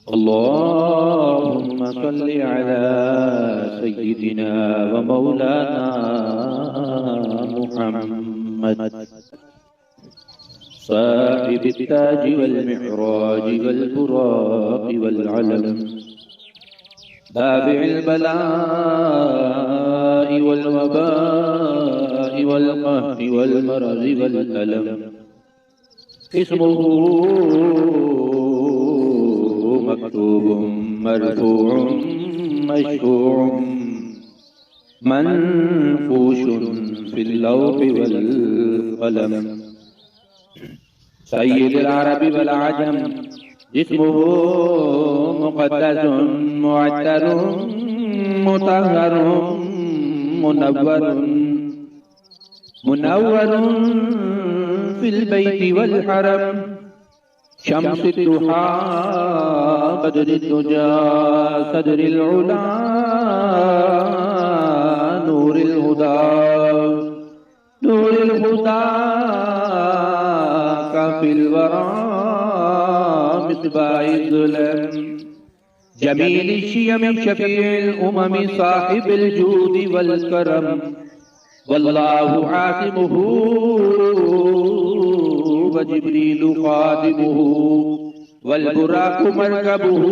अल्लाहुम्मा सल्लि अला सय्यिदिना व मौलाना मुहम्मद साहिबित ताज वल मिअराज वल बुराक वल अलम दाफिल बलाइ वल वबाइ वल कहरि वल मरज़ वल अलम इस्मुहु मक्तूबुम मरफूउम मशफूउम मनफूशुन फिल लौहि वल क़लम सय्यिदुल अरबि वल अजम इस्मुहु मुक़द्दसुन मुअत्तरुन मुतहहरुन मुनव्वरुन फिल बैति वल हरम शम्सुद दुहा बदरुद दुजा सदरुल उला नूरुल हुदा काफिल वरा मिसबाहिल ज़ुलम जमील शियम शफीउल उमम साहिबुल जूद वल करम वल्लाहु आसिमुहु व जिब्रीलु ख़ादिमुहु वल बुराक़ु मरकबुहु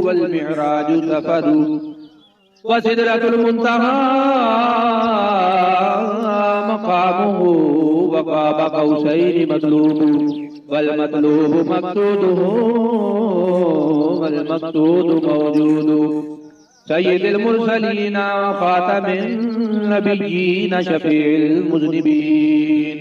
वल मिअराजु सफ़रु व सिदरतुल मुंतहा मक़ामुहु व क़ाब क़ौसैनि मतलूबु वल मतलूबु मक़सूदुहु वल मक़सूदु मौजूदु सय्यिदुल मुरसलीन व ख़ातमिन नबिय्यीन शफ़ीउल मुज़निबीन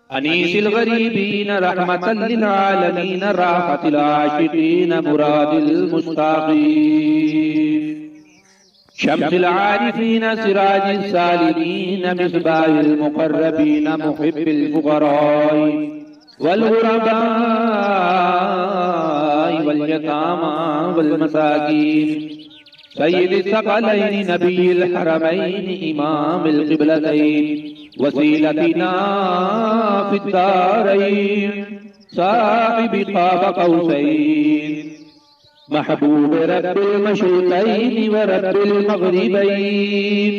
अनीसिल गरीबीन रहमतल लिल आलमीन राहतिल आशिकीन मुरादिल मुश्ताक़ीन शम्सिल आरिफीन सिराजिस सालिकीन मिसबाहिल मुक़र्रबीन मुहिब्बिल फ़ुक़राई वल ग़ुरबाई वल यतामा वल मसाकीन सय्यिदिस सकलैनि नबिय्यिल हरमैनि इमामिल क़िबलतैन वसीलतिना फिद्दारैन साहिबि क़ाब क़ौसैन महबूब रब्बिल मशरिक़ैन व रब्बिल मग़रिबैन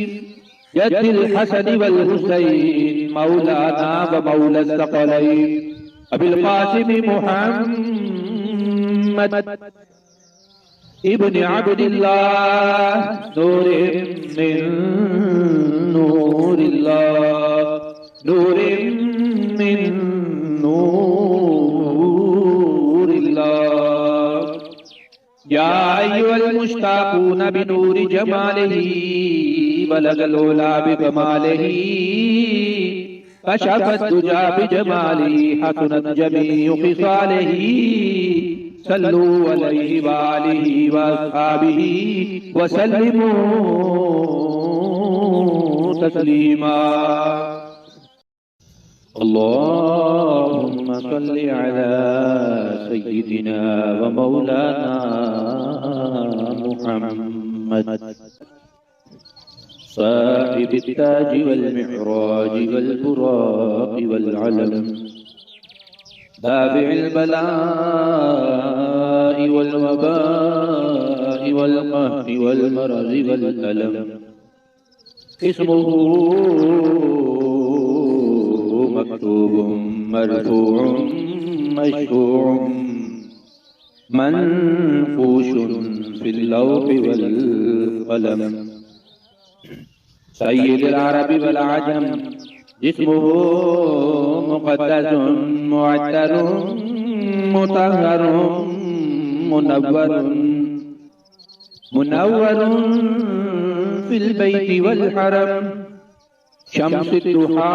जद्दिल हसन वल हुसैन मौलाना व मौला सकलैन अबिल क़ासिम मुहम्मद इब्न अब्दिल्लाह नूरिन मिन नूरिल्लाह नूरिन मिन नूरिल्लाह या अय्युहल मुश्ताक़ून बिनूरि जमालिही बलगल उला बिकमालिही कशफत दुजा बिजमालिही हसनत जमीउ ख़िसालिही सल्लू अलैहि व आलिहि व अस्हाबिहि व सल्लिमू तस्लीमा अल्लाहुम्मा सल्लि अला सय्यिदिना व मौलाना मुहम्मद साहिबित ताज वल मिअराज वल बुराक वल अलम दाफिल बलाइ वल वबाइ वल कहरि वल मरज़ वल अलम इस्मुहु मक्तूबुम मरफूउम मशफूउम मनफूशुन फिल लौहि वल क़लम सय्यिदुल अरबि वल अजम इस्मुहु मुक़द्दसुन मुअत्तरुन मुतहहरुन मुनव्वरुन फिल बैति वल हरम शम्सुद दुहा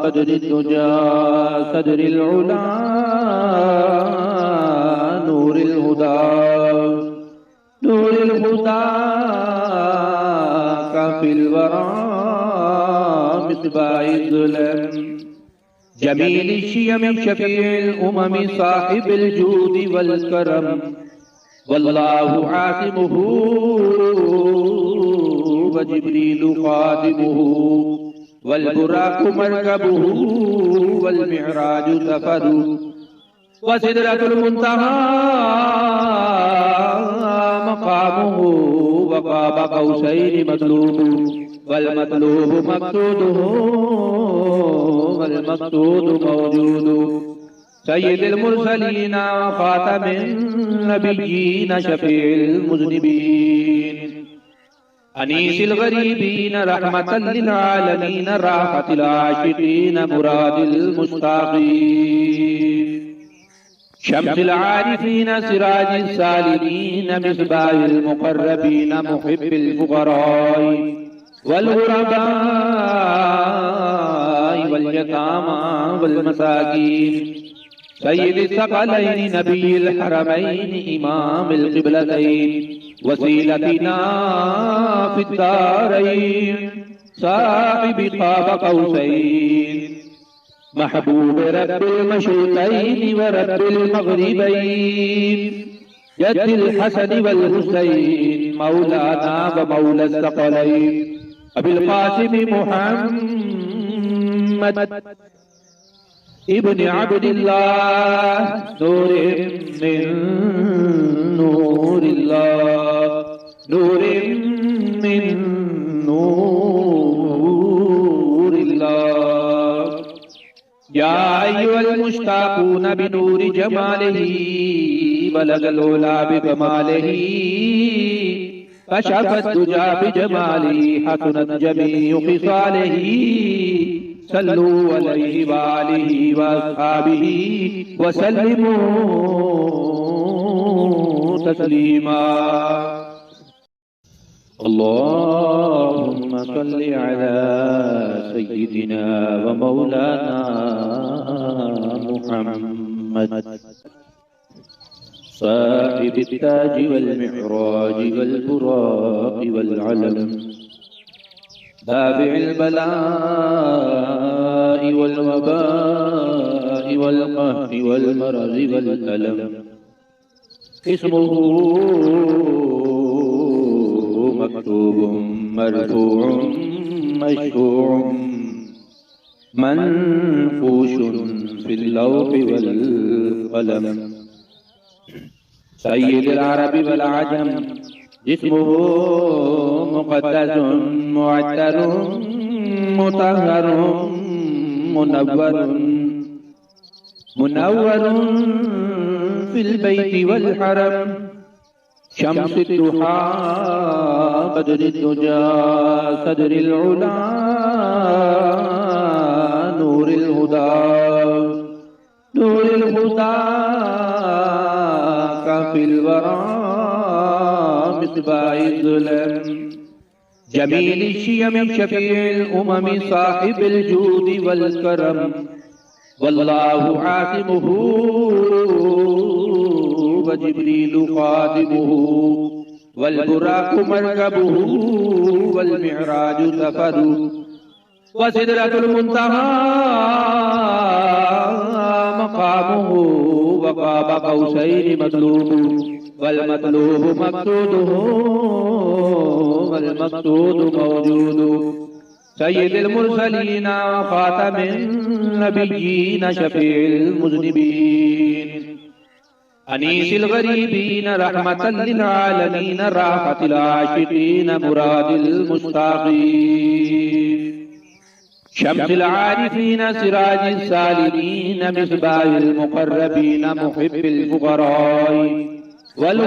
बदरुद दुजा सदरुल उला नूरुल हुदा काफिल वरा मिसबाहिल ज़ुलम जमील शियम शफीउल उमम साहिबुल जूद वल करम वल्लाहु आसिमुहु व जिब्रीलु ख़ादिमुहु वल बुराक़ु मरकबुहु वल मिअराजु सफ़रु व सिदरतुल मुंतहा मकामुहु व क़ाब क़ौसैनि मत्लूबु वल मतलूबु मक़सूदुहु वल मक़सूदु मौजूदु सय्यिदुल मुरसलीन व ख़ातमिन नबिय्यीन शफ़ीउल मुज़निबीन अनीसिल गरीबीन रहमतल लिल आलमीन राहतिल आशिकीन मुरादिल मुश्ताक़ीन शम्सिल आरिफीन सिराजिस सालिमीन मिस्बाहिल मुक़र्रबीन मुहिब्बिल फ़ुक़राई वल ग़ुरबाई वल यतामा वल मसाकीन सय्यिदिस सकलैनि नबिय्यिल हरमैनि इमामिल क़िबलतैन वसीलतिना फिद्दारैन साहिबि क़ाब क़ौसैन महबूब रब्बिल मशरिक़ैन व रब्बिल मग़रिबैन जद्दिल हसन वल हुसैन मौलाना व मौला सकलैन अबिल क़ासिम मुहम्मद इब्न अब्दिल्लाह नूरिन मिन नूरिल्लाह नूरिन मिन नूरिल्लाह या अय्युहल मुश्ताक़ून बिनूरि जमालिही बलगल उला बिकमालिही कशफत दुजा बिजमालिही हसनत जमीउ ख़िसालिही सल्लू अलैहि व आलिहि व अस्हाबिही व सल्लिमू तस्लीमा। अल्लाहुम्मा सल्लि अला सय्यिदिना व मौलाना मुहम्मद साहिबित ताज वल मिअराज वल बुराक़ वल अलम दाफ़िइल बलाइ वल वबाइ वल क़हरि वल मरज़ि वल अलम इस्मुहु मक्तूबुम मरफ़ूउम मशफ़ूउम मनक़ूशुन फ़िल लौहि वल क़लम सय्यिदुल अरबि वल अजम जिस्मुहु मुक़द्दसुन मुअत्तरुन मुतहहरुन मुनव्वरुन फिल बैति वल हरम शम्सुद दुहा बदरुद दुजा सदरिल उला नूरिल हुदा काफिल वरा मिस्बाहिज़ ज़ुलम जमील शियम शफ़ीउल उमम साहिबिल जूदि वल करम वल्लाहु आसिमुहु व जिब्रीलु ख़ादिमुहु वल बुराक़ु मरकबुहु वल मिअराजु सफ़रुहु व सिदरतुल मुंतहा मक़ामुहु व क़ाब क़ौसैनि मत्लूबु वल मतलूबु मक़सूदुहु वल मक़सूदु मौजूदु सय्यिदुल मुरसलीन व ख़ातमिन नबिय्यीन शफ़ीउल मुज़निबीन अनीसिल गरीबीन रहमतल लिल आलमीन राहतिल आशिकीन मुरादिल मुश्ताक़ीन शम्सिल आरिफीन सिराजिस सालिमीन मिस्बाहिल मुक़र्रबीन मुहिब्बिल फ़ुक़राई वल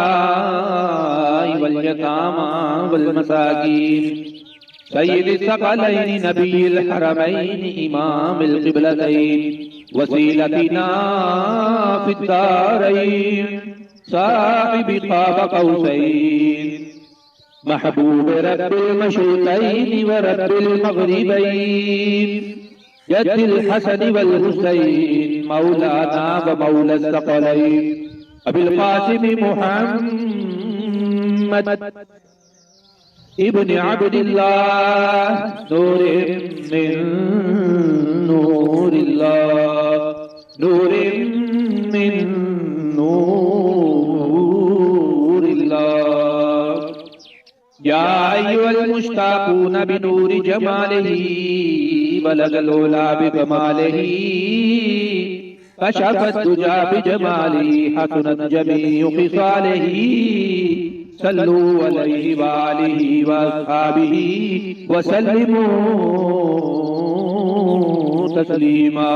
ग़ुरबाई वल यतामा वल मसाकीन सय्यिदिस सकलैनि नबिय्यिल हरमैनि इमामिल क़िबलतैन वसीलतिना फिद्दारैन साहिबि क़ाब क़ौसैन महबूब रब्बिल मशरिक़ैन व रब्बिल मग़रिबैन जद्दिल हसन वल हुसैन मौलाना व मौला सकलैन अबिल क़ासिम मुहम्मद इब्न अब्दिल्लाह नूरिन मिन नूरिल्लाह नूरिन मिन नूरिल्लाह या अय्युहल मुश्ताक़ून बिनूरि जमालिही बलगल उला बिकमालिही कशफत दुजा बिजमालिही हसनत जमीउ खिसालिही सल्लू अलैहि वालिही वअस्हाबिही वसल्लिमू तस्लीमा।